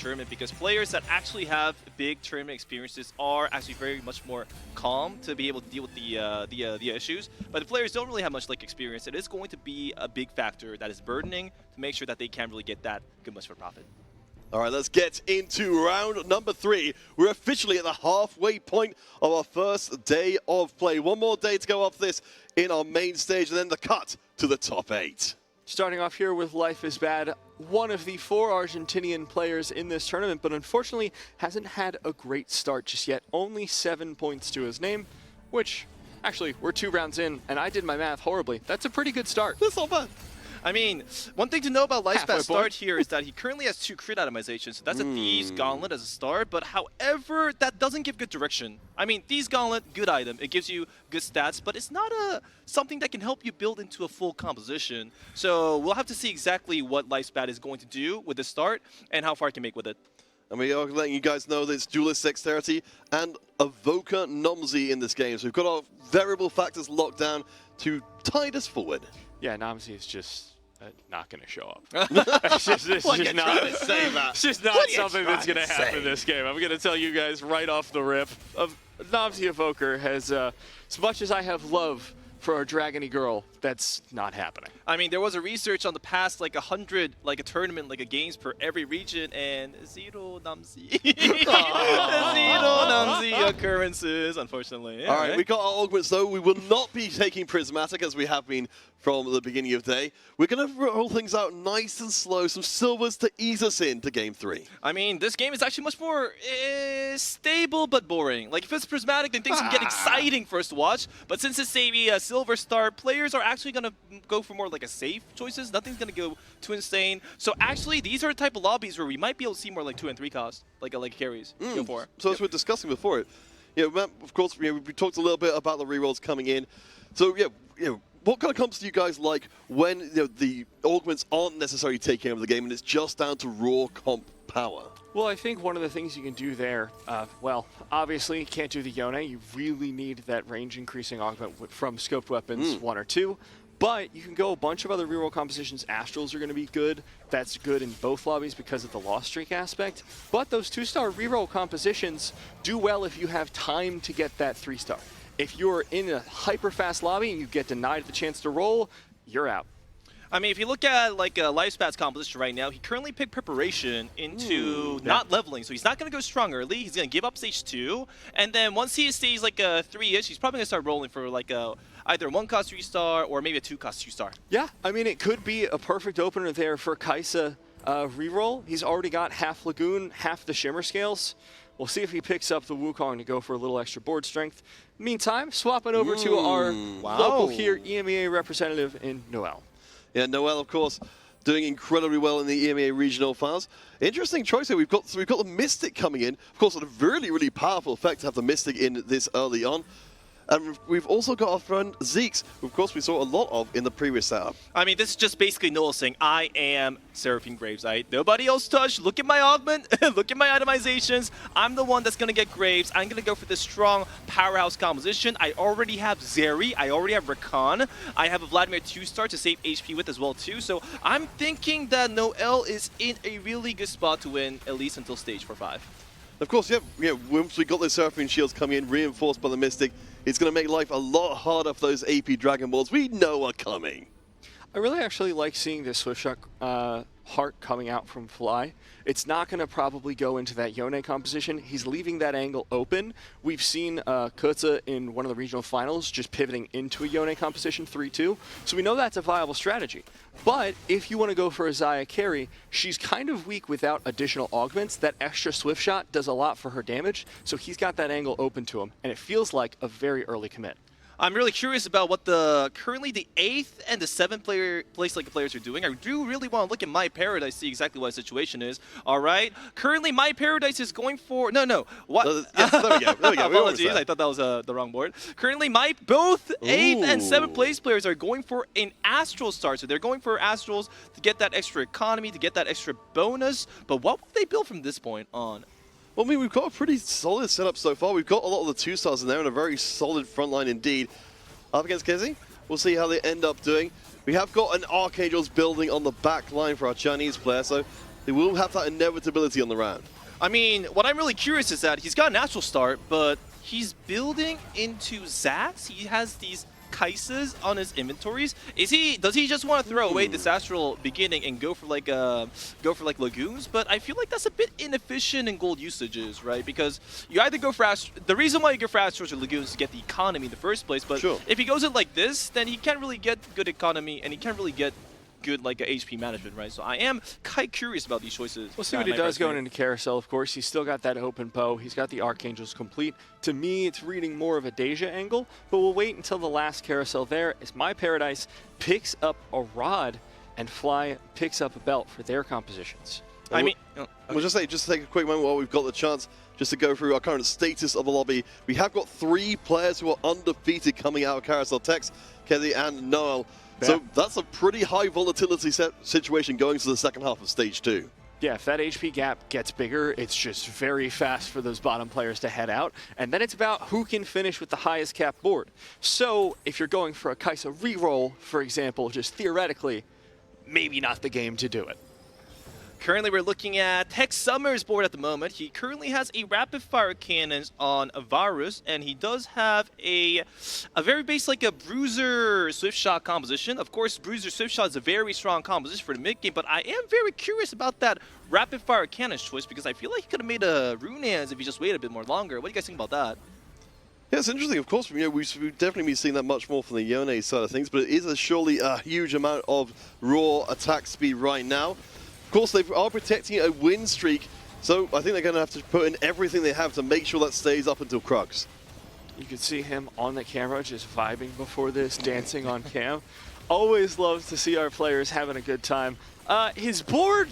tournament because players that actually have big tournament experiences are actually very much more calm to be able to deal with the issues. But the players don't really have much experience. It is going to be a big factor that is burdening to make sure that they can really get that good much for profit. All right, let's get into round number 3. We're officially at the halfway point of our first day of play. One more day to go off this in our main stage, and then the cut to the top 8. Starting off here with Life is Bad, one of the 4 Argentinian players in this tournament, but unfortunately hasn't had a great start just yet. Only 7 points to his name, which actually we're 2 rounds in, and I did my math horribly. That's a pretty good start. That's not bad. I mean, one thing to know about Life's Bad start here is that he currently has 2 crit itemizations, so that's a Thieves Gauntlet as a start, but however, that doesn't give good direction. I mean, Thieves Gauntlet, good item, it gives you good stats, but it's not something that can help you build into a full composition. So we'll have to see exactly what Life's Bad is going to do with this start, and how far it can make with it. And we are letting you guys know that it's Duelist Dexterity and Evoker Nomsy in this game, so we've got our variable factors locked down to tide us forward. Yeah, Nomsy is just not going to show up. It's just not something that's going to happen in this game. I'm going to tell you guys right off the rip. Nomsy Evoker has, as much as I have love for our Dragony girl, that's not happening. I mean, there was a research on the past, 100, a tournament, a games per every region, and 0 Nomsy. 0 Nomsy occurrences, unfortunately. Yeah, all right, we got our augments, though. We will not be taking Prismatic, as we have been from the beginning of day. We're going to roll things out nice and slow, some silvers to ease us into Game 3. I mean, this game is actually much more stable but boring. If it's Prismatic, then things can get exciting first to watch, but since it's a silver start, players are actually going to go for more a safe choices. Nothing's going to go too insane. So actually, these are the type of lobbies where we might be able to see more 2 and 3 cost, carries go for. So as we're discussing before, of course, we talked a little bit about the rerolls coming in. So what kind of comps do you guys like when the augments aren't necessarily taking over the game and it's just down to raw comp power? Well, I think one of the things you can do there, well, obviously you can't do the Yone. You really need that range increasing augment from scoped weapons 1 or 2. But you can go a bunch of other reroll compositions. Astrals are going to be good. That's good in both lobbies because of the lost streak aspect. But those 2-star reroll compositions do well if you have time to get that 3-star. If you're in a hyper-fast lobby and you get denied the chance to roll, you're out. I mean, if you look at Life's Bad's composition right now, he currently picked Preparation into not leveling, so he's not going to go strong early. He's going to give up stage 2, and then once he stays 3-ish, he's probably going to start rolling for either a 1-cost 3-star or maybe a 2-cost 2-star. Yeah, I mean, it could be a perfect opener there for Kaisa reroll. He's already got half Lagoon, half the Shimmer Scales. We'll see if he picks up the Wukong to go for a little extra board strength. Meantime, swapping over to our local here EMEA representative in Noel. Yeah, Noel, of course, doing incredibly well in the EMEA regional finals. Interesting choice here. We've got the Mystic coming in. Of course, a really, really powerful effect to have the Mystic in this early on. And we've also got our friend Zeke's, who of course we saw a lot of in the previous setup. I mean, this is just basically Noel saying, I am Seraphine Graves. Nobody else touch. Look at my augment. Look at my itemizations. I'm the one that's going to get Graves. I'm going to go for this strong powerhouse composition. I already have Zeri. I already have Rakan. I have a Vladimir 2-star to save HP with as well, too. So I'm thinking that Noel is in a really good spot to win, at least until stage 4-5. Of course, once we got those Seraphine shields coming in, reinforced by the Mystic, it's going to make life a lot harder for those AP Dragon Balls we know are coming. I really actually like seeing this Swift Shot Heart coming out from Fly. It's not going to probably go into that Yone composition. He's leaving that angle open. We've seen Kutza in one of the regional finals just pivoting into a Yone composition 3-2. So we know that's a viable strategy. But if you want to go for a Xayah carry, she's kind of weak without additional augments. That extra Swift Shot does a lot for her damage. So he's got that angle open to him. And it feels like a very early commit. I'm really curious about what currently the 8th and the 7th place players are doing. I do really want to look at My Paradise, see exactly what the situation is. All right. Currently, My Paradise is going for what? Yes, there we go. Apologies, I thought that was the wrong board. Currently, both 8th and 7th place players are going for an Astral start. So they're going for Astrals to get that extra economy, to get that extra bonus. But what will they build from this point on? Well, I mean, we've got a pretty solid setup so far. We've got a lot of the 2-stars in there and a very solid front line indeed. Up against Kezi, we'll see how they end up doing. We have got an Archangels building on the back line for our Chinese player, so they will have that inevitability on the round. I mean, what I'm really curious is that he's got a natural start, but he's building into Zax. He has these Kaisas on his inventories. Does he just want to throw away this astral beginning and go for like lagoons? But I feel like that's a bit inefficient in gold usages, right? Because you either go for the reason why you go for astrals or lagoons is to get the economy in the first place. But if he goes in like this, then he can't really get good economy and he can't really get good like a HP management, right? So I am quite curious about these choices. We'll see what he does going into Carousel, of course. He's still got that open bow. He's got the Archangels complete. To me, it's reading more of a Deja angle, but we'll wait until the last Carousel there as My Paradise picks up a rod and Fly picks up a belt for their compositions. I mean, we'll just take a quick moment while we've got the chance just to go through our current status of the lobby. We have got 3 players who are undefeated coming out of Carousel: Tex, Kelly, and Noel. Yeah. So that's a pretty high volatility situation going to the second half of Stage 2. Yeah, if that HP gap gets bigger, it's just very fast for those bottom players to head out. And then it's about who can finish with the highest cap board. So if you're going for a Kaisa reroll, for example, just theoretically, maybe not the game to do it. Currently, we're looking at Tex Summers' board at the moment. He currently has a rapid fire cannons on Varus, and he does have a very base like a Bruiser Swift Shot composition. Of course, Bruiser Swift Shot is a very strong composition for the mid game, but I am very curious about that rapid fire cannons choice because I feel like he could have made a Runehands if he just waited a bit more longer. What do you guys think about that? Yeah, it's interesting. Of course, we've definitely been seeing that much more from the Yone side of things, but it is surely a huge amount of raw attack speed right now. Of course, they are protecting a win streak, so I think they're going to have to put in everything they have to make sure that stays up until Crux. You can see him on the camera just vibing before this, dancing on cam. Always loves to see our players having a good time. His board,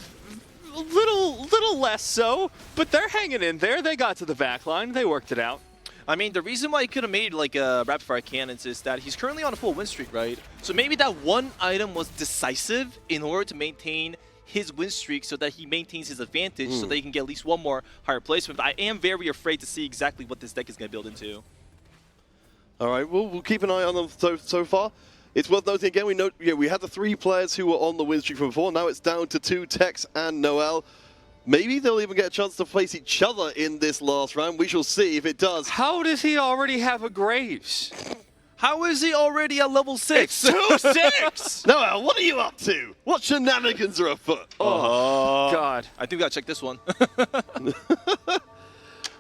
little less so, but they're hanging in there. They got to the back line. They worked it out. I mean, the reason why he could have made like a rapid fire cannons is that he's currently on a full win streak, right? So maybe that one item was decisive in order to maintain his win streak so that he maintains his advantage so that he can get at least one more higher placement. But I am very afraid to see exactly what this deck is going to build into. All right, we'll keep an eye on them so far. It's worth noting again, we had the 3 players who were on the win streak from before. Now it's down to 2, Tex and Noel. Maybe they'll even get a chance to face each other in this last round. We shall see if it does. How does he already have a Graves? How is he already at level 6? It's 2-6! Noel, what are you up to? What shenanigans are afoot? Oh, God. I think we got to check this one.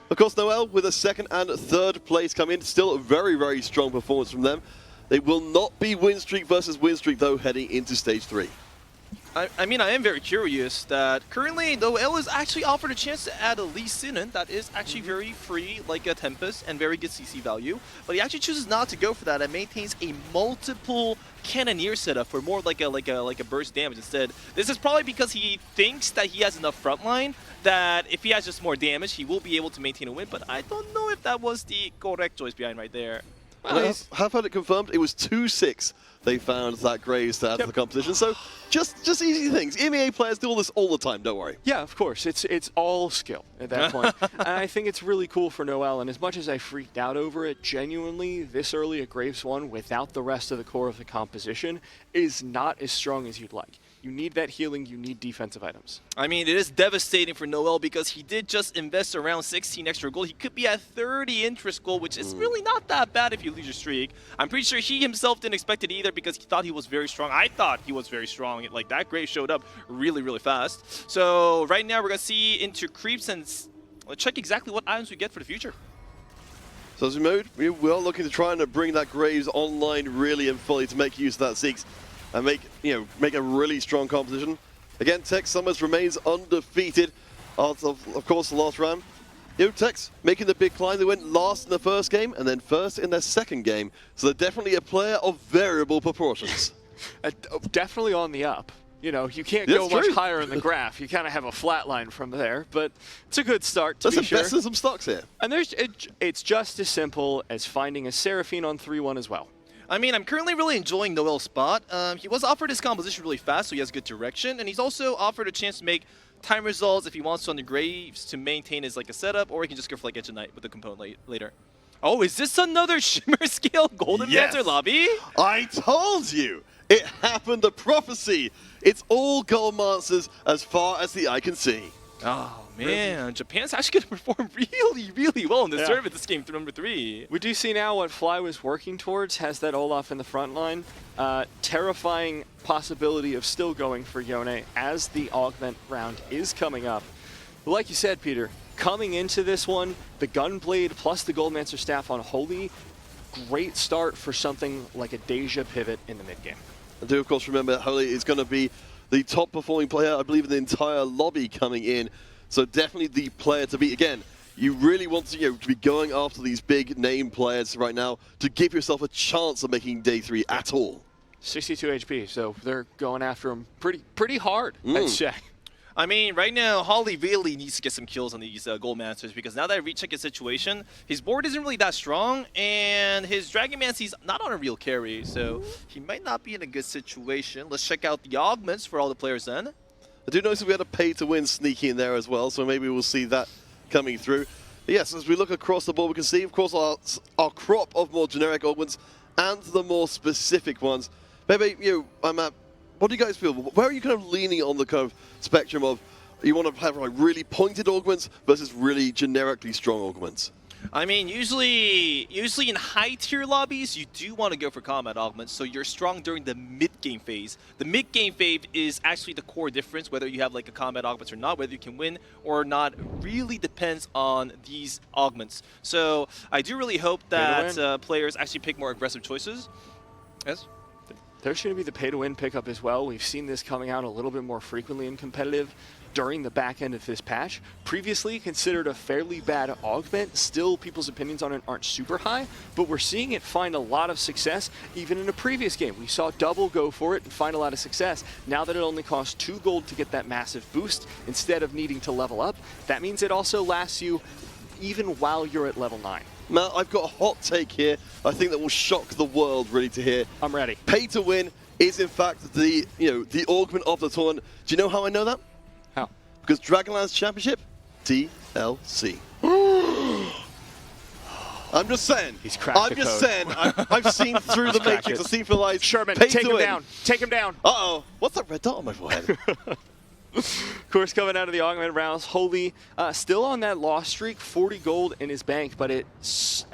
Of course, Noel with a 2nd and 3rd place come in. Still a very, very strong performance from them. They will not be win streak versus win streak, though, heading into Stage 3. I mean, I am very curious that currently Noel is actually offered a chance to add a Lee Sin that is actually very free, like a Tempest, and very good CC value. But he actually chooses not to go for that and maintains a multiple Cannoneer setup for more like a burst damage instead. This is probably because he thinks that he has enough frontline that if he has just more damage, he will be able to maintain a win. But I don't know if that was the correct choice behind right there. Well, have had it confirmed. It was 2-6. They found that Graves to add to the competition. So just easy things. MEA players do all this all the time, don't worry. Yeah, of course. It's all skill at that point. And I think it's really cool for Noel. And as much as I freaked out over it, genuinely, this early at Graves 1 without the rest of the core of the composition is not as strong as you'd like. You need that healing, you need defensive items. I mean, it is devastating for Noel because he did just invest around 16 extra gold. He could be at 30 interest gold, which is really not that bad if you lose your streak. I'm pretty sure he himself didn't expect it either because he thought he was very strong. I thought he was very strong. Like, that Grave showed up really, really fast. So right now we're going to see into creeps and let's check exactly what items we get for the future. So as we move, we are looking to try and bring that Graves online really and fully to make use of that Zeeks and make a really strong composition. Again, Tex Summers remains undefeated of course, the last round. Tex making the big climb. They went last in the first game and then first in their second game. So they're definitely a player of variable proportions. Definitely on the up. You know, you can't go much higher in the graph. You kind of have a flat line from there, but it's a good start to be sure. Let's invest in some stocks here. And it's just as simple as finding a Seraphine on 3-1 as well. I mean, I'm currently really enjoying Noel's spot. He was offered his composition really fast, so he has good direction, and he's also offered a chance to make time results if he wants to on the Graves to maintain his like a setup, or he can just go for like Edge of Night with the component later. Oh, is this another Shimmer Scale Golden Yes. Panther lobby? I told you! It happened, the prophecy! It's all gold monsters as far as the eye can see. Oh, man. Japan's actually going to perform really, really well in this tournament, this game number 3. We do see now what Fly was working towards, has that Olaf in the front line. Terrifying possibility of still going for Yone as the augment round is coming up. But like you said, Peter, coming into this one, the Gunblade plus the Goldmancer Staff on Holy, great start for something like a Deja pivot in the mid-game. I do, of course, remember that Holy is going to be the top performing player, I believe, in the entire lobby coming in. So definitely the player to beat. Again, you really want to, to be going after these big name players right now to give yourself a chance of making day 3 at all. 62 HP, so they're going after him pretty hard, I'd say. I mean, right now, Holly really needs to get some kills on these Gold Masters because now that I recheck his situation, his board isn't really that strong, and his Dragon Mancy's not on a real carry, so he might not be in a good situation. Let's check out the augments for all the players then. I do notice we had a pay-to-win sneaky in there as well, so maybe we'll see that coming through. But yes, as we look across the board, we can see, of course, our crop of more generic augments and the more specific ones. Maybe, what do you guys feel? Where are you kind of leaning on the kind of spectrum of you want to have like really pointed augments versus really generically strong augments? I mean, usually in high-tier lobbies, you do want to go for combat augments, so you're strong during the mid-game phase. The mid-game phase is actually the core difference, whether you have like a combat augments or not, whether you can win or not, really depends on these augments. So I do really hope that players actually pick more aggressive choices. Yes? There's going to be the pay-to-win pickup as well. We've seen this coming out a little bit more frequently in competitive during the back end of this patch. Previously considered a fairly bad augment, still people's opinions on it aren't super high, but we're seeing it find a lot of success even in a previous game. We saw Double go for it and find a lot of success. Now that it only costs 2 gold to get that massive boost instead of needing to level up, that means it also lasts you even while you're at level 9. Matt, I've got a hot take here. I think that will shock the world really to hear. I'm ready. Pay to win is in fact the the augment of the tournament. Do you know how I know that? How? Because Dragonlands Championship, DLC. I'm just saying. He's cracked I'm the just code. saying. I've seen through the matrix. I've seen for life. Sherman, Pay take to him win. down. Take him down. Uh-oh. What's that red dot on my forehead? Of course, coming out of the augment rounds, Holy still on that loss streak, 40 gold in his bank, but it's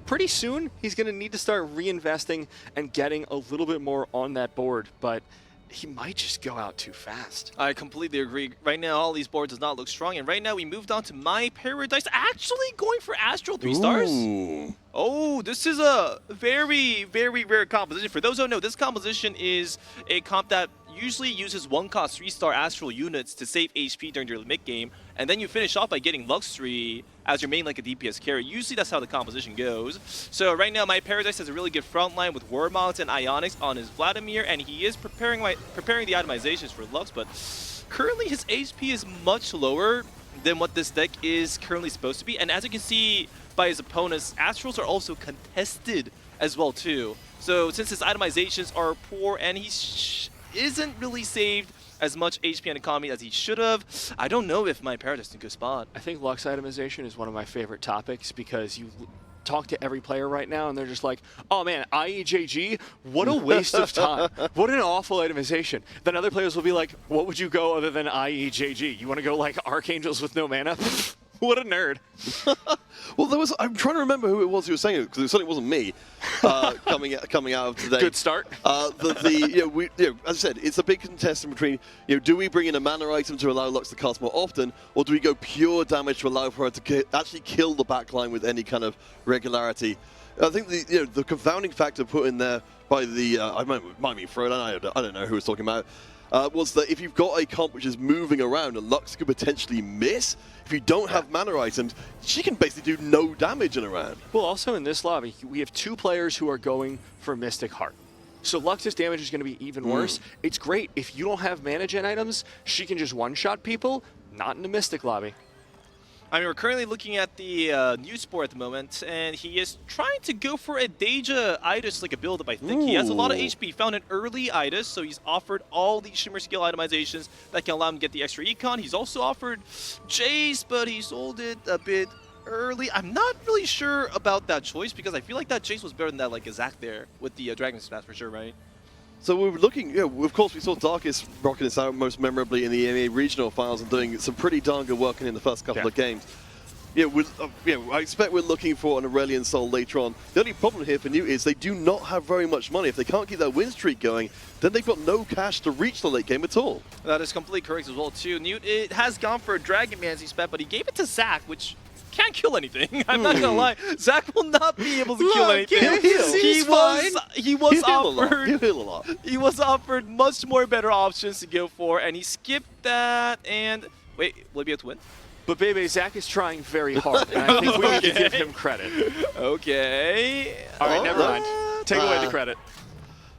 pretty soon he's going to need to start reinvesting and getting a little bit more on that board, but he might just go out too fast. I completely agree. Right now, all these boards does not look strong, and right now we moved on to My Paradise, actually going for Astral 3 stars. Ooh. Oh, this is a very, very rare composition. For those who don't know, this composition is a comp that usually uses 1-cost 3-star Astral units to save HP during your mid-game, and then you finish off by getting Lux 3 as your main like a DPS carry. Usually that's how the composition goes. So right now, My Paradise has a really good front line with Warmogs and Ionics on his Vladimir, and he is preparing the itemizations for Lux, but currently his HP is much lower than what this deck is currently supposed to be, and as you can see by his opponents, Astrals are also contested as well too. So since his itemizations are poor and he isn't really saved as much HP and economy as he should have, I don't know if My Paradise is in a good spot. I think Lux itemization is one of my favorite topics because you talk to every player right now and they're just like, oh man, IEJG, what a waste of time. What an awful itemization. Then other players will be like, what would you go other than IEJG? You want to go like Archangels with no mana? What a nerd. Well, I'm trying to remember who it was who was saying it, because it certainly wasn't me coming out of today. Good start. As I said, it's a big contest in between, do we bring in a mana item to allow Lux to cast more often, or do we go pure damage to allow for her to actually kill the backline with any kind of regularity? I think the confounding factor put in there by the, I might be Frodan, I don't know who was talking about, was that if you've got a comp which is moving around and Lux could potentially miss, if you don't have mana items, she can basically do no damage in a round. Well, also in this lobby, we have 2 players who are going for Mystic Heart. So Lux's damage is going to be even worse. It's great. If you don't have mana gen items, she can just one-shot people, not in the Mystic lobby. I mean, we're currently looking at the news board at the moment, and he is trying to go for a Deja Idis like a build-up, I think. He has a lot of HP, found an early Idis, so he's offered all the Shimmer skill itemizations that can allow him to get the extra econ. He's also offered Jace, but he sold it a bit early. I'm not really sure about that choice because I feel like that Jace was better than that like Zac there with the Dragon Smash for sure, right? So we were looking, of course, we saw Darkest rocking this out most memorably in the EMEA regional finals and doing some pretty darn good work in the first couple of games. I expect we're looking for an Aurelion Soul later on. The only problem here for Newt is they do not have very much money. If they can't keep that win streak going, then they've got no cash to reach the late game at all. That is completely correct as well, too. Newt it has gone for a Dragonlands he spent, but he gave it to Zac, which can't kill anything. I'm not gonna lie. Zac will not be able to kill anything. He was offered. He'll heal a lot. He was offered much more better options to go for, and he skipped that. And wait, will he be able to win? But Bebe, Zac is trying very hard, and I think we need to give him credit. Okay. All right, never mind. Take away the credit.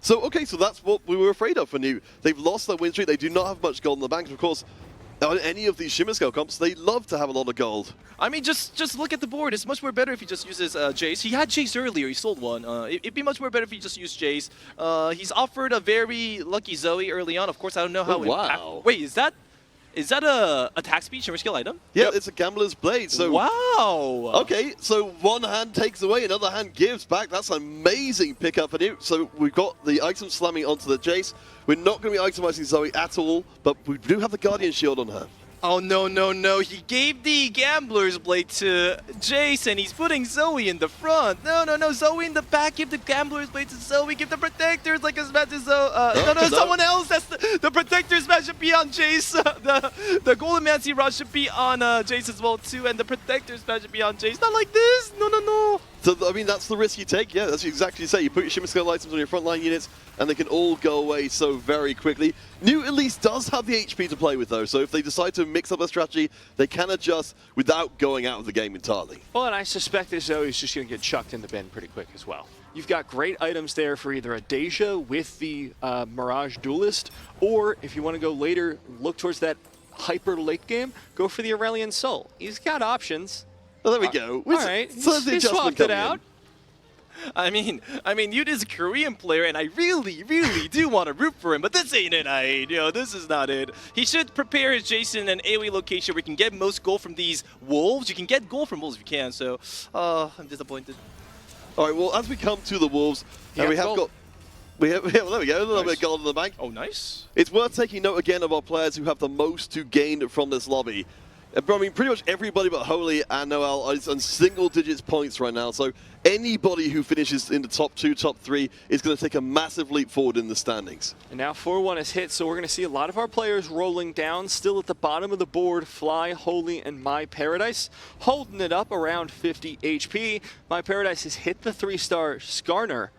So that's what we were afraid of for Newt. They've lost their win streak. They do not have much gold in the bank. Of course, on any of these Shimmer Scale comps, they love to have a lot of gold. I mean, just look at the board. It's much more better if he just uses Jace. He had Jace earlier. He sold one. It'd be much more better if he just used Jace. He's offered a very lucky Zoe early on. Of course, I don't know how. Wow. Wait, is that a attack speed Shimmer Skill item? Yeah, it's a Gambler's Blade. So wow. Okay, so one hand takes away, another hand gives back. That's an amazing pickup for Newt. So we've got the item slamming onto the Jace. We're not going to be itemizing Zoe at all, but we do have the Guardian Shield on her. Oh, no. He gave the Gambler's Blade to Jace, and he's putting Zoe in the front. No. Zoe in the back. Give the Gambler's Blade to Zoe. Give the Protector's like a smash to Zoe. No, someone else. That's the Protector's smash should be on Jace. The Golden Mancy Rod should be on Jace as well, too, and the Protector's smash should be on Jace. Not like this. No. So, I mean, that's the risk you take. Yeah, that's exactly what you say. You put your Shimmer Scale items on your frontline units, and they can all go away so very quickly. Newt at least does have the HP to play with, though, so if they decide to mix up their strategy, they can adjust without going out of the game entirely. Well, and I suspect that Zoe's just going to get chucked in the bin pretty quick as well. You've got great items there for either a Deja with the Mirage Duelist, or if you want to go later, look towards that hyper late game, go for the Aurelion Soul. He's got options. Well, there we go. All right, So the he adjustment swapped it coming out. in. I mean, Newt is a Korean player, and I really do want to root for him, but this ain't it, this is not it. He should prepare his Jason and AoE location where he can get most gold from these wolves. You can get gold from wolves if you can, so I'm disappointed. All right, well, as we come to the Wolves, and we have gold. there we go, a little bit of gold in the bank. Oh, nice. It's worth taking note again of our players who have the most to gain from this lobby. I mean, pretty much everybody but Holy and Noel is on single digits points right now, so anybody who finishes in the top 2, top 3 is going to take a massive leap forward in the standings. And now 4-1 is hit, so we're going to see a lot of our players rolling down. Still at the bottom of the board, Fly, Holy, and My Paradise, holding it up around 50 HP. My Paradise has hit the 3-star Skarner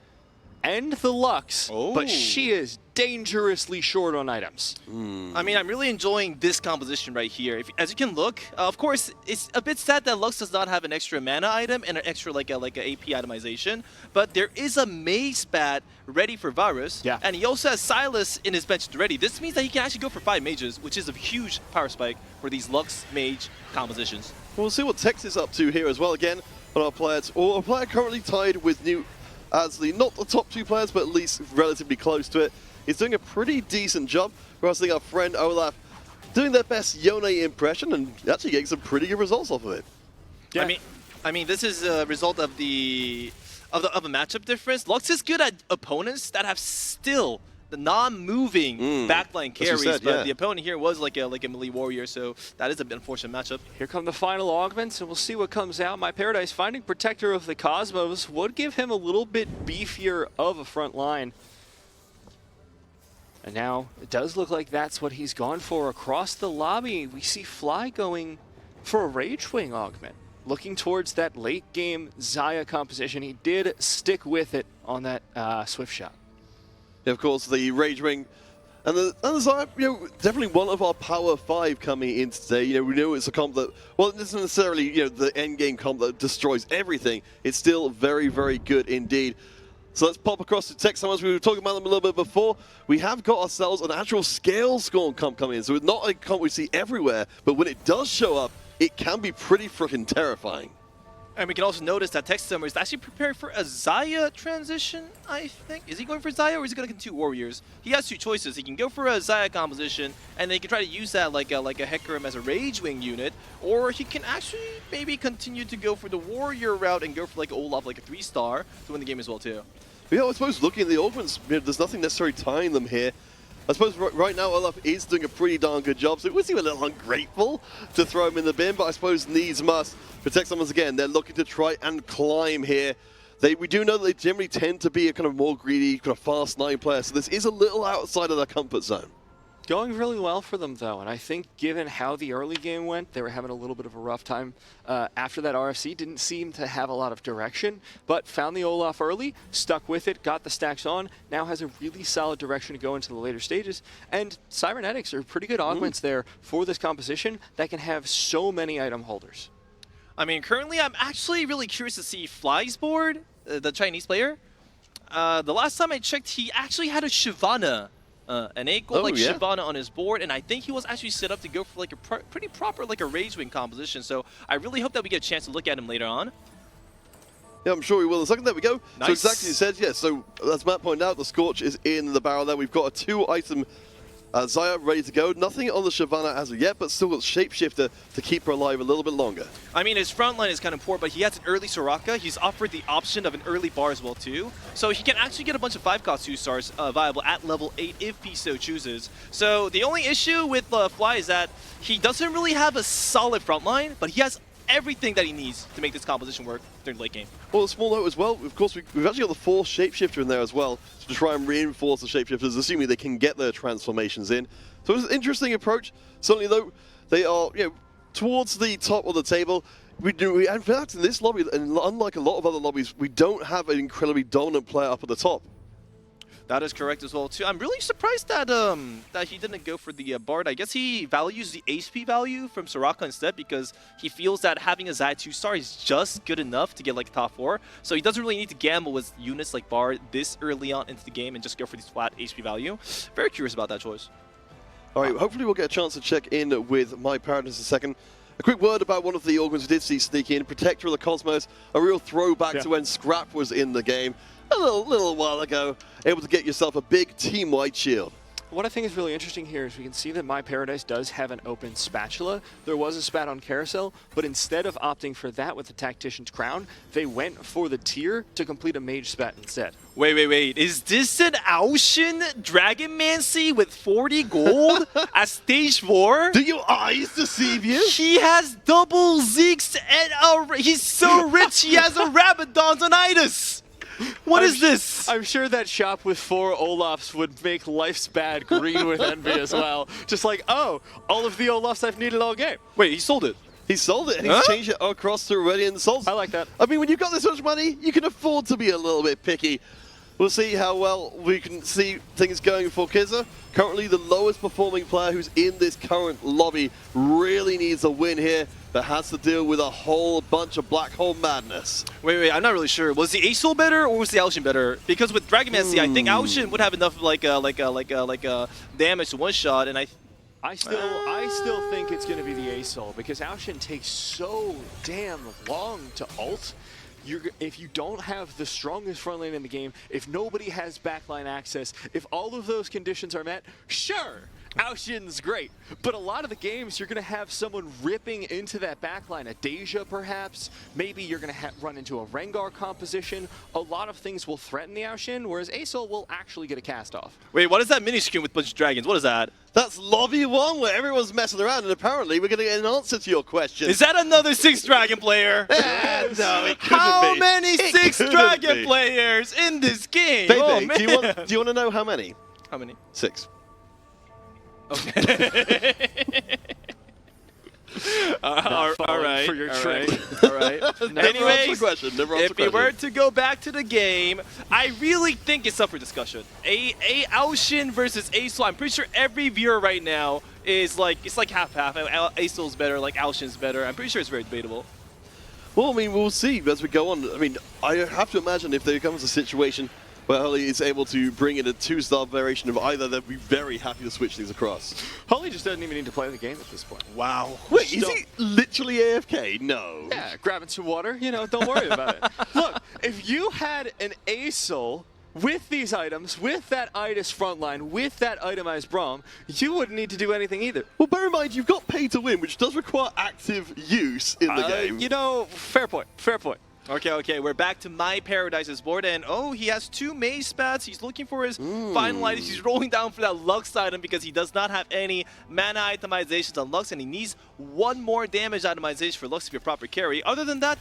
and the Lux, but she is dangerously short on items. I mean, I'm really enjoying this composition right here. As you can look, of course, it's a bit sad that Lux does not have an extra mana item and an extra like a AP itemization, but there is a Maze Spat ready for Varus, and he also has Silas in his bench ready. This means that he can actually go for 5 mages, which is a huge power spike for these Lux mage compositions. We'll see what Tex is up to here as well. Again, on our players, or a player currently tied with Newt as not the top 2 players, but at least relatively close to it. He's doing a pretty decent job. We're also seeing our friend Olaf doing their best Yone impression and actually getting some pretty good results off of it. Yeah. I mean, this is a result of a matchup difference. Lux is good at opponents that have still the non-moving backline carries, but the opponent here was like a melee warrior, so that is a bit unfortunate matchup. Here come the final augments, and we'll see what comes out. My Paradise finding Protector of the Cosmos would give him a little bit beefier of a front line. And now it does look like that's what he's gone for across the lobby. We see Fly going for a Rage Wing augment, looking towards that late game Xayah composition. He did stick with it on that Swift Shot. Yeah, of course, the Rage Ring and the Xayah, definitely one of our Power 5 coming in today. We know it's a comp that, well, it isn't necessarily, the end game comp that destroys everything. It's still very, very good indeed. So let's pop across to Tech Summers. We were talking about them a little bit before. We have got ourselves an actual scale scorn comp coming in. So it's not a comp we see everywhere, but when it does show up, it can be pretty freaking terrifying. And we can also notice that Texsummer is actually prepared for a Xayah transition, I think. Is he going for Xayah or is he going to continue Warriors? He has two choices. He can go for a Xayah composition, and then he can try to use that like a Hecarim as a Rage Wing unit, or he can actually maybe continue to go for the Warrior route and go for like Olaf, like a 3-star, to win the game as well too. Yeah, I suppose looking at the augments, there's nothing necessarily tying them here. I suppose right now Olaf is doing a pretty darn good job, so it would seem a little ungrateful to throw him in the bin, but I suppose needs must. Protect someone again, they're looking to try and climb here. We do know that they generally tend to be a kind of more greedy, kind of fast 9 player, so this is a little outside of their comfort zone. Going really well for them, though, and I think given how the early game went, they were having a little bit of a rough time after that RFC. Didn't seem to have a lot of direction, but found the Olaf early, stuck with it, got the stacks on, now has a really solid direction to go into the later stages, and Cybernetics are pretty good augments there for this composition that can have so many item holders. I mean, currently I'm actually really curious to see Fly's board, the Chinese player. The last time I checked, he actually had a Shyvana. An 8-gold like Shyvana on his board, and I think he was actually set up to go for like a pretty proper like a Rage Wing composition, so I really hope that we get a chance to look at him later on. Yeah, I'm sure we will. The second, there we go. Nice. So exactly as you said, yeah, so as Matt pointed out, the Scorch is in the barrel there. We've got a 2-item Xayah ready to go. Nothing on the Shyvana as of yet, but still got Shapeshifter to keep her alive a little bit longer. I mean, his front line is kind of poor, but he has an early Soraka. He's offered the option of an early bar as well, too. So he can actually get a bunch of 5-cost 2-stars viable at level 8 if he so chooses. So the only issue with Fly is that he doesn't really have a solid front line, but he has everything that he needs to make this composition work during the late game. Well, a small note as well, of course, we've actually got the 4th Shapeshifter in there as well to try and reinforce the Shapeshifters, assuming they can get their transformations in. So it's an interesting approach. Certainly, though, they are towards the top of the table. In fact, in this lobby, and unlike a lot of other lobbies, we don't have an incredibly dominant player up at the top. That is correct as well, too. I'm really surprised that that he didn't go for the Bard. I guess he values the HP value from Soraka instead because he feels that having a Xayah 2-star is just good enough to get like top 4. So he doesn't really need to gamble with units like Bard this early on into the game and just go for these flat HP value. Very curious about that choice. All right, hopefully we'll get a chance to check in with my parents in a second. A quick word about one of the augments we did see sneak in, Protector of the Cosmos, a real throwback to when Scrap was in the game a little while ago, able to get yourself a big team-wide shield. What I think is really interesting here is we can see that My Paradise does have an open spatula. There was a spat on Carousel, but instead of opting for that with the Tactician's Crown, they went for the tier to complete a Mage spat instead. Wait. Is this an Aoshin Dragonmancy with 40 gold at stage 4? Do your eyes deceive you? He has double Zeeks and he's so rich he has a Rabadon's on Itis. What is this? I'm sure that shop with 4 Olafs would make life's bad green with envy as well. Just like, oh, all of the Olafs I've needed all game. Wait, he sold it. He sold it, and he's changed it across to Radiant Souls. I like that. I mean, when you've got this much money, you can afford to be a little bit picky. We'll see how well we can see things going for Kizza. Currently the lowest performing player who's in this current lobby really needs a win here, but has to deal with a whole bunch of black hole madness. Wait, I'm not really sure. Was the Aesol better or was the Aoshin better? Because with Dragonmancy, I think Aoshin would have enough like damage to one shot, and I still think it's going to be the Aesol because Aoshin takes so damn long to ult. If you don't have the strongest front lane in the game, if nobody has backline access, if all of those conditions are met, sure, Aoshin's great. But a lot of the games, you're going to have someone ripping into that backline, a Deja perhaps. Maybe you're going to run into a Rengar composition. A lot of things will threaten the Aoshin, whereas Aesol will actually get a cast off. Wait, what is that mini screen with a bunch of dragons? What is that? That's lobby 1 where everyone's messing around, and apparently we're going to get an answer to your question. Is that another 6th dragon player? No, it couldn't How be. many 6th dragon players in this game? Baby, Oh, man. do you want to know how many? How many? 6. Okay. all right. For your all trick. right. All right. Anyways, if we were to go back to the game, I really think it's up for discussion. Aoshin versus Aesol. I'm pretty sure every viewer right now is like, it's like half-half. Aesol's better, like Aoshin's better. I'm pretty sure it's very debatable. Well, I mean, we'll see as we go on. I mean, I have to imagine if there comes a situation where Holly is able to bring in a 2-star variation of either, they'd be very happy to switch things across. Holly just doesn't even need to play the game at this point. Wow. Wait, is he literally AFK? No. Yeah, grabbing some water, you know, don't worry about it. Look, if you had an ASOL with these items, with that Idis frontline, with that itemized Braum, you wouldn't need to do anything either. Well, bear in mind, you've got pay to win, which does require active use in the game. You know, fair point, fair point. Okay, we're back to My Paradise's board, and he has 2 Maze spats. He's looking for his final items. He's rolling down for that Lux item because he does not have any mana itemizations on Lux, and he needs 1 more damage itemization for Lux to be a proper carry. Other than that,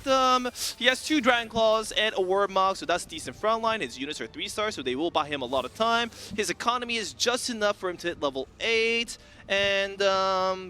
he has 2 Dragon Claws and a Warmog, so that's a decent frontline. His units are 3-stars, so they will buy him a lot of time. His economy is just enough for him to hit level 8 and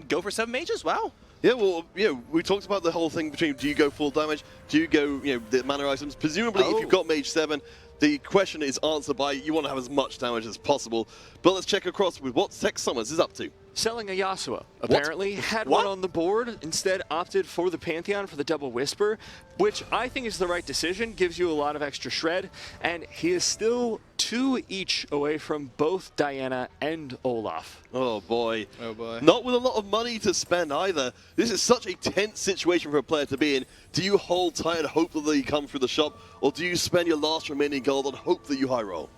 go for 7 mages. Wow. Yeah, well, we talked about the whole thing between do you go full damage, do you go, the mana items. Presumably, if you've got Mage 7, the question is answered by you want to have as much damage as possible. But let's check across with what Tech Summers is up to. Selling a Yasuo. Apparently had one on the board, instead opted for the Pantheon for the Double Whisper, which I think is the right decision, gives you a lot of extra shred, and he is still 2 each away from both Diana and Olaf. Oh boy. Oh boy. Not with a lot of money to spend either. This is such a tense situation for a player to be in. Do you hold tight and hope that they come through the shop, or do you spend your last remaining gold and hope that you high roll?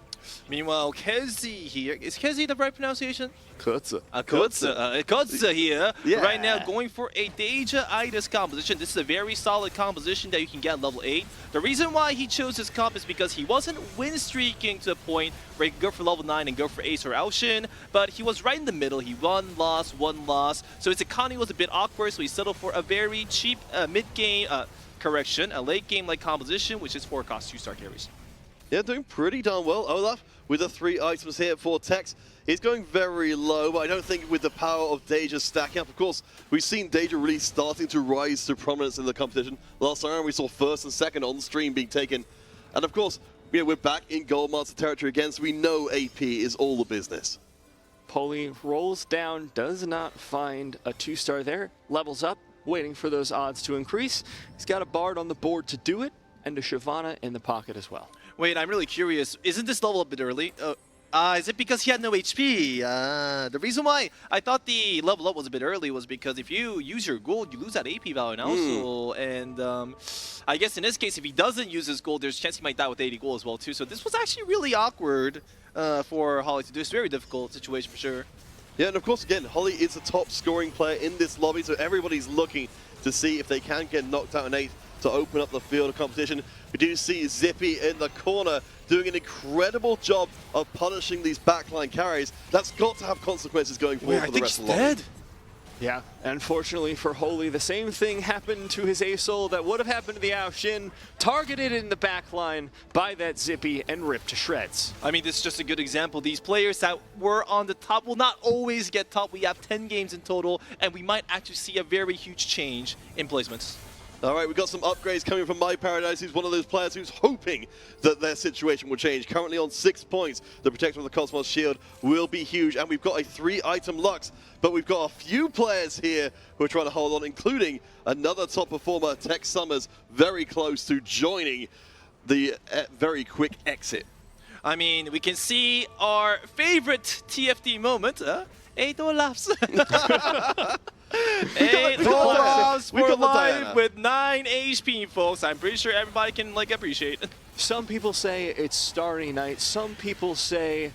Meanwhile, Kezi here. Is Kezi the right pronunciation? Kurze. Kotze here, Yeah. right now going for a Deja Idis composition. This is a very solid composition that you can get level 8. The reason why he chose this comp is because he wasn't win streaking to the point where he could go for level 9 and go for Ace or Elshin, but he was right in the middle. He won, lost, so his economy was a bit awkward, so he settled for a very cheap mid-game, a late-game-like composition, which is 4 cost 2-star carries. Yeah, doing pretty darn well. Olaf, with the 3 items here for Tex, is going very low, but I don't think with the power of Deja stacking up. Of course, we've seen Deja really starting to rise to prominence in the competition. Last time we saw 1st and 2nd on stream being taken. And of course, we're back in Goldmaster territory again, so we know AP is all the business. Poli rolls down, does not find a 2-star there, levels up, waiting for those odds to increase. He's got a Bard on the board to do it, and a Shyvana in the pocket as well. Wait, I'm really curious. Isn't this level a bit early? Is it because he had no HP? The reason why I thought the level up was a bit early was because if you use your gold, you lose that AP value now. And I guess in this case, if he doesn't use his gold, there's a chance he might die with 80 gold as well too. So this was actually really awkward for Holly to do. It's a very difficult situation for sure. Yeah, and of course, again, Holly is the top scoring player in this lobby, so everybody's looking to see if they can get knocked out in 8 to open up the field of competition. We do see Zippy in the corner doing an incredible job of punishing these backline carries. That's got to have consequences going forward for the rest of the lobby. Yeah, unfortunately for Holy, the same thing happened to his ASOL that would have happened to the Ao Shin, targeted in the backline by that Zippy and ripped to shreds. I mean, this is just a good example. These players that were on the top will not always get top. We have 10 games in total, and we might actually see a very huge change in placements. All right, we've got some upgrades coming from My Paradise, who's one of those players who's hoping that their situation will change. Currently on 6 points, the Protector of the Cosmos shield will be huge, and we've got a 3-item Lux, but we've got a few players here who are trying to hold on, including another top performer, Tech Summers, very close to joining the very quick exit. I mean, we can see our favorite TFT moment, 8 Olafs. 8 Olafs for life with 9 HP, folks. I'm pretty sure everybody can appreciate it. Some people say it's Starry Night. Some people say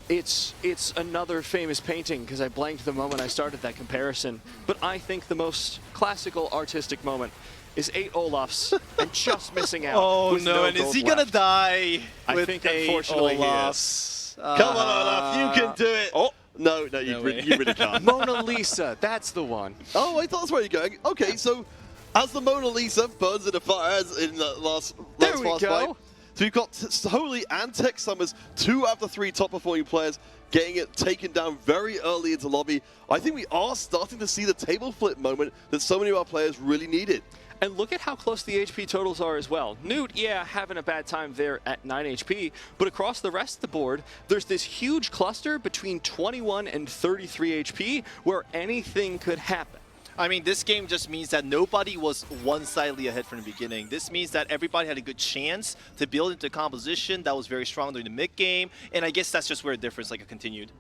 it's another famous painting, because I blanked the moment I started that comparison. But I think the most classical artistic moment is 8 Olafs and just missing out. Oh no, and is he gonna die with I think unfortunately Olafs? Come on, Olaf, you can do it. Oh. No, you really can't. Mona Lisa, that's the one. Oh, I thought that's where you're going. Okay, so as the Mona Lisa burns in a fire as in the last There we fast go. fight, so you've got Holy and Tech Summers, 2 out of the 3 top performing players, getting it taken down very early into lobby. I think we are starting to see the table flip moment that so many of our players really needed. And look at how close the HP totals are as well. Newt, yeah, having a bad time there at 9 HP, but across the rest of the board, there's this huge cluster between 21 and 33 HP where anything could happen. I mean, this game just means that nobody was one-sidedly ahead from the beginning. This means that everybody had a good chance to build into a composition that was very strong during the mid-game, and I guess that's just where the difference continued.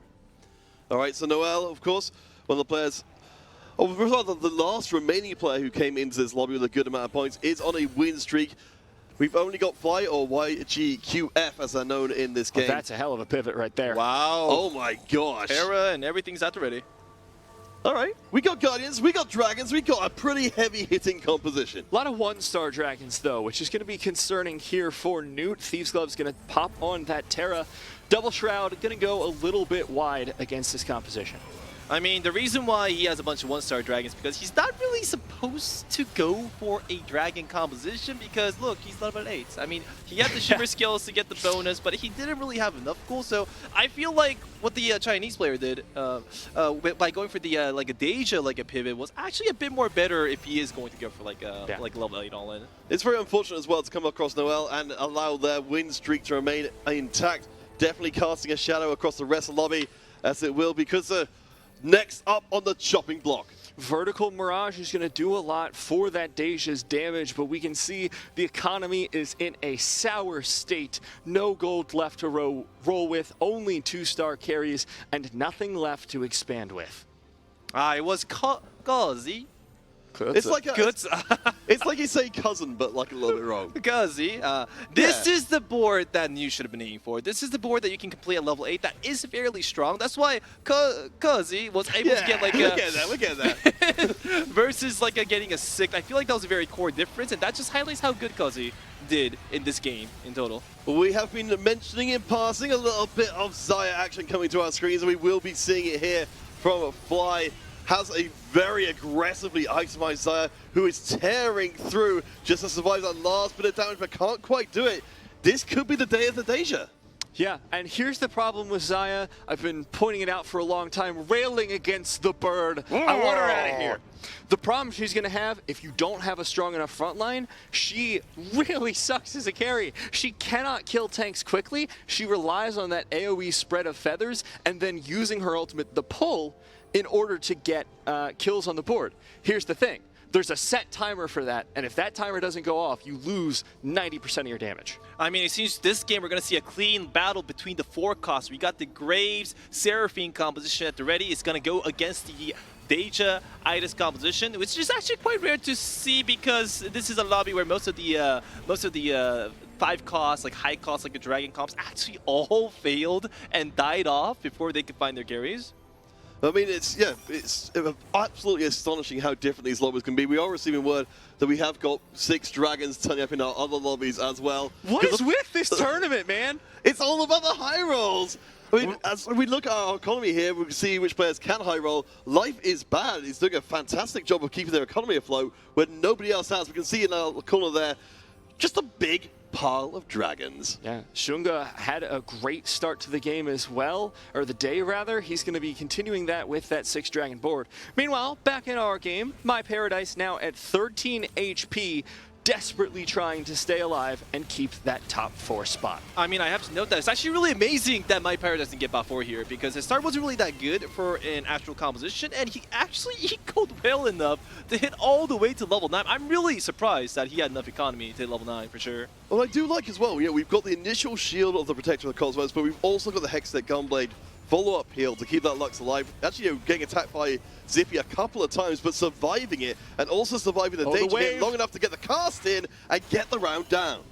All right, so Noel, of course, one of the players, the last remaining player who came into this lobby with a good amount of points is on a win streak. We've only got Fly or YGQF as they're known in this game. Oh, that's a hell of a pivot right there. Wow. Oh my gosh. Era and everything's out already. All right, we got Guardians, we got Dragons, we got a pretty heavy-hitting composition. A lot of one-star Dragons, though, which is going to be concerning here for Newt. Thieves Glove's going to pop on that Terra. Double Shroud going to go a little bit wide against this composition. I mean, the reason why he has a bunch of one-star dragons is because he's not really supposed to go for a dragon composition because, look, he's level 8. I mean, he had the shiver skills to get the bonus, but he didn't really have enough cool. So I feel like what the Chinese player did by going for the like a Deja like a pivot was actually a bit more better if he is going to go for like level 8 all in. It's very unfortunate as well to come across Noel and allow their win streak to remain intact. Definitely casting a shadow across the rest of the lobby as it will because next up on the chopping block. Vertical Mirage is going to do a lot for that Deja's damage, but we can see the economy is in a sour state. No gold left to roll with, only 2-star carries, and nothing left to expand with. It was Gazi. It's like it's like you say cousin, but like a little bit wrong. Gazi. This is the board that you should have been aiming for. This is the board that you can complete at level 8 that is fairly strong. That's why Gazi was able to get like look at that. versus like getting a 6. I feel like that was a very core difference, and that just highlights how good Gazi did in this game in total. We have been mentioning in passing a little bit of Xayah action coming to our screens, and we will be seeing it here from Fly. Has a very aggressively itemized Xayah who is tearing through just to survive that last bit of damage, but can't quite do it. This could be the day of the Deja. Yeah, and here's the problem with Xayah. I've been pointing it out for a long time, railing against the bird. I want her out of here. The problem she's going to have, if you don't have a strong enough front line, she really sucks as a carry. She cannot kill tanks quickly. She relies on that AoE spread of feathers and then using her ultimate, the pull, in order to get kills on the board. Here's the thing. There's a set timer for that, and if that timer doesn't go off, you lose 90% of your damage. I mean, it seems this game we're going to see a clean battle between the 4 costs. We got the Graves, Seraphine composition at the ready. It's going to go against the Deja Itis composition, which is actually quite rare to see because this is a lobby where most of the 5 costs, like high costs, like the Dragon comps, actually all failed and died off before they could find their carries. I mean, it's absolutely astonishing how different these lobbies can be. We are receiving word that we have got 6 dragons turning up in our other lobbies as well. What is with this tournament, man? It's all about the high rolls. I mean, as we look at our economy here, we can see which players can high roll. Life is bad. He's doing a fantastic job of keeping their economy afloat when nobody else has. We can see in our corner there, just a big pile of dragons. Yeah, Shunga had a great start to the game as well, or the day rather. He's going to be continuing that with that 6 dragon board. Meanwhile, back in our game, My Paradise now at 13 HP, desperately trying to stay alive and keep that top 4 spot. I mean, I have to note that it's actually really amazing that My Paradise didn't get bot 4 here because his start wasn't really that good for an actual composition, and he actually ecoed well enough to hit all the way to level 9. I'm really surprised that he had enough economy to hit level 9 for sure. Well, I do like as well, we've got the initial shield of the Protector of the Cosmos, but we've also got the Hextech Gunblade follow-up heal to keep that Lux alive. Actually, getting attacked by Zippy a couple of times, but surviving it, and also surviving the danger game long enough to get the cast in and get the round down.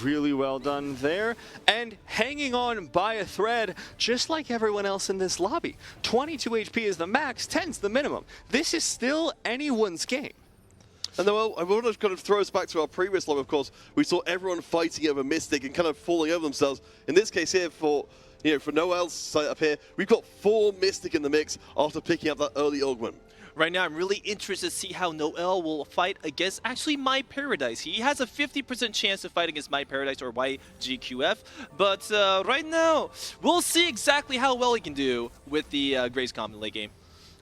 Really well done there, and hanging on by a thread, just like everyone else in this lobby. 22 HP is the max, 10's the minimum. This is still anyone's game. And then, well, I want to kind of throw us back to our previous lobby, of course. We saw everyone fighting over Mystic and kind of falling over themselves. In this case here, for Noel's site up here, we've got 4 Mystic in the mix after picking up that early augment. Right now, I'm really interested to see how Noel will fight against actually My Paradise. He has a 50% chance to fight against My Paradise or YGQF, but right now, we'll see exactly how well he can do with the Graves comp in the late game.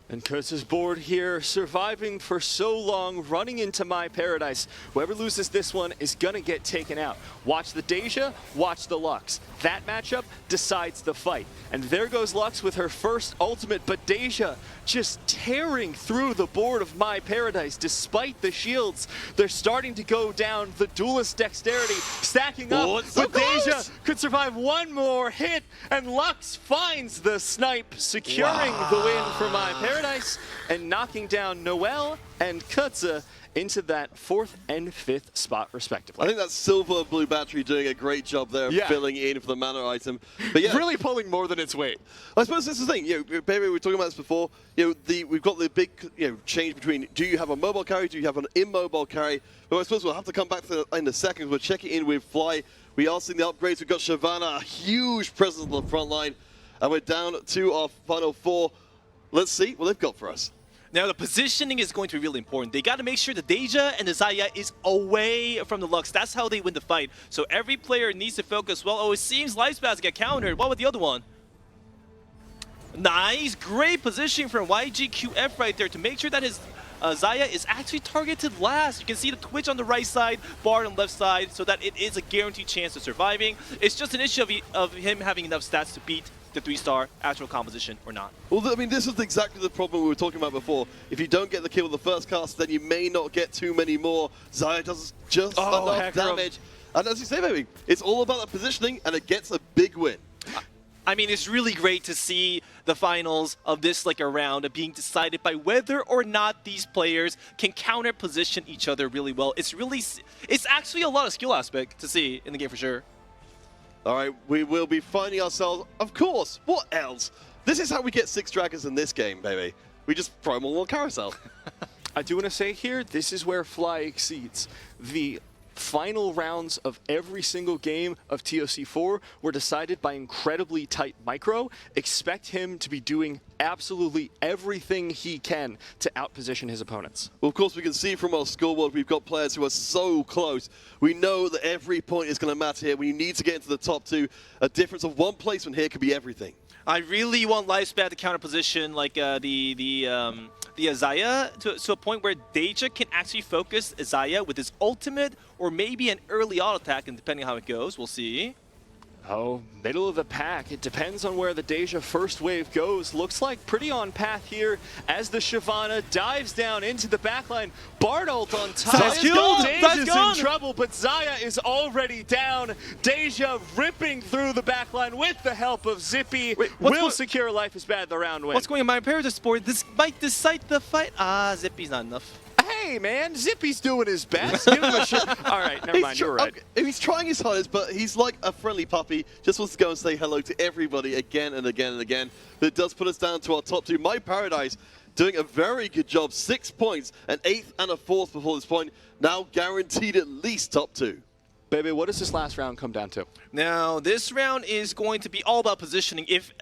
And Kurtz's board here, surviving for so long, running into My Paradise. Whoever loses this one is gonna get taken out. Watch the Deja, watch the Lux. That matchup decides the fight. And there goes Lux with her first ultimate, but Deja just tearing through the board of My Paradise despite the shields. They're starting to go down. The duelist dexterity stacking up, Oh, it's so but Deja close! could survive one more hit, and Lux finds the snipe, securing the win for My Paradise and knocking down Noel and Kutza into that 4th and 5th spot, respectively. I think that's Silver Blue Battery doing a great job there, filling in for the mana item. But yeah, really pulling more than its weight. I suppose this is the thing. Baby, we were talking about this before. We've got the big change between do you have a mobile carry, do you have an immobile carry? But I suppose we'll have to come back to that in a second. We'll check it in with Fly. We are seeing the upgrades. We've got Shyvana, a huge presence on the front line, and we're down to our final 4. Let's see what they've got for us. Now, the positioning is going to be really important. They got to make sure the Deja and the Xayah is away from the Lux. That's how they win the fight. So every player needs to focus well. Oh, it seems Lifespads get countered. What with the other one? Nice. Great positioning from YGQF right there to make sure that his Xayah is actually targeted last. You can see the Twitch on the right side, Bard on the left side, so that it is a guaranteed chance of surviving. It's just an issue of him having enough stats to beat the 3-star astral composition or not. Well, I mean, this is exactly the problem we were talking about before. If you don't get the kill with the first cast, then you may not get too many more. Xayah does just enough damage. And as you say, baby, it's all about the positioning, and it gets a big win. I mean, it's really great to see the finals of this a round being decided by whether or not these players can counter position each other really well. It's actually a lot of skill aspect to see in the game for sure. All right, we will be finding ourselves, of course, what else? This is how we get 6 dragons in this game, baby. We just throw them all on carousel. I do want to say here, this is where Fly exceeds. The final rounds of every single game of TOC4 were decided by incredibly tight micro. Expect him to be doing absolutely everything he can to outposition his opponents. Well, of course, we can see from our scoreboard, we've got players who are so close. We know that every point is going to matter here. We need to get into the top 2. A difference of 1 placement here could be everything. I really want Lifespan to counter position the Xayah to a point where Deja can actually focus Xayah with his ultimate or maybe an early auto attack, and depending on how it goes, we'll see. Oh, middle of the pack. It depends on where the Deja first wave goes. Looks like pretty on path here as the Shyvana dives down into the backline. Bard ult on top. Deja's in trouble, but Xayah is already down. Deja ripping through the backline with the help of Zippy. Will secure Life is Bad the round win. What's going on, My Paradise Sport? This might decide the fight. Zippy's not enough. Hey, man, Zippy's doing his best. Give him a shot. All right, never mind, you're right. He's trying his hardest, but he's like a friendly puppy. Just wants to go and say hello to everybody again and again and again. That does put us down to our top 2. My Paradise doing a very good job. 6 points, an 8th and a 4th before this point. Now guaranteed at least top 2. Baby, what does this last round come down to? Now, this round is going to be all about positioning. If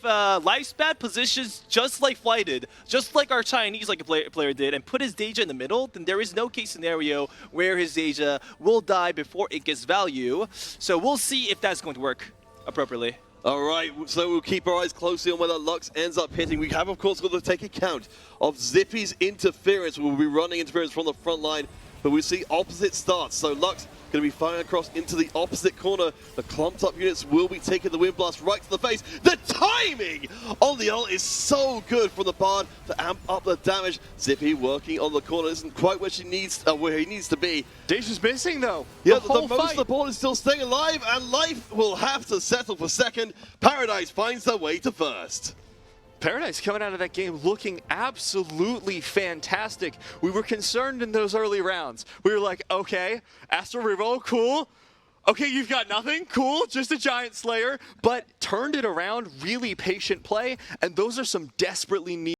Lifespan positions just like Fly did, just like our Chinese player did, and put his Deja in the middle, then there is no case scenario where his Deja will die before it gets value. So we'll see if that's going to work appropriately. All right, so we'll keep our eyes closely on where that Lux ends up hitting. We have, of course, got to take account of Zippy's interference. We'll be running interference from the front line, but we see opposite starts. So Lux going to be firing across into the opposite corner. The clumped up units will be taking the Wind Blast right to the face. The timing on the ult is so good from the Bard to amp up the damage. Zippy working on the corner isn't quite where he needs to be. Deja's missing though. Yeah, most of the board is still staying alive, and Life will have to settle for second. Paradise finds their way to first. Paradise coming out of that game looking absolutely fantastic. We were concerned in those early rounds. We were like, okay, Astral Reroll, cool. Okay, you've got nothing, cool, just a Giant Slayer. But turned it around, really patient play, and those are some desperately needed